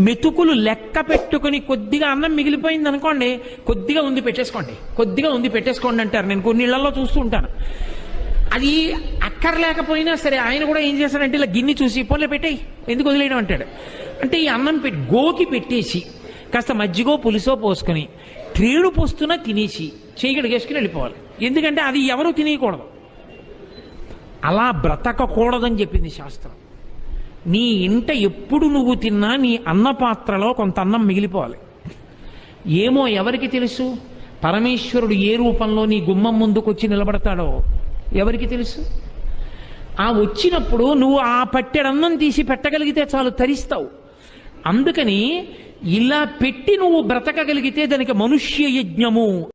మెతుకులు లెక్క పెట్టుకుని కొద్దిగా అన్నం మిగిలిపోయింది అనుకోండి, కొద్దిగా ఉంది పెట్టేసుకోండి, కొద్దిగా ఉంది పెట్టేసుకోండి అంటారు. నేను కొన్ని ఇళ్లలో చూస్తూ ఉంటాను. అది అక్కర్లేకపోయినా సరే ఆయన కూడా ఏం చేస్తాడంటే ఇలా గిన్నె చూసి పోలే పెట్టేయి, ఎందుకు వదిలేయడం అంటాడు. అంటే ఈ అన్నం గోకి పెట్టేసి కాస్త మజ్జిగో పులిసో పోసుకొని ట్రేడు పోస్తున్నా తినేసి చేయగడిగేసుకుని వెళ్ళిపోవాలి. ఎందుకంటే అది ఎవరూ తినేయకూడదు. అలా బ్రతకకూడదని చెప్పింది శాస్త్రం. నీ ఇంట ఎప్పుడు నువ్వు తిన్నా నీ అన్న పాత్రలో కొంత అన్నం మిగిలిపోవాలి. ఏమో ఎవరికి తెలుసు పరమేశ్వరుడు ఏ రూపంలో నీ గుమ్మం ముందుకు వచ్చి నిలబడతాడో ఎవరికి తెలుసు. ఆ వచ్చినప్పుడు నువ్వు ఆ పట్టెడన్నం తీసి పెట్టగలిగితే చాలు, తరిస్తావు. అందుకని ఇలా పెట్టి నువ్వు బ్రతకగలిగితే దానికి మనుష్య యజ్ఞము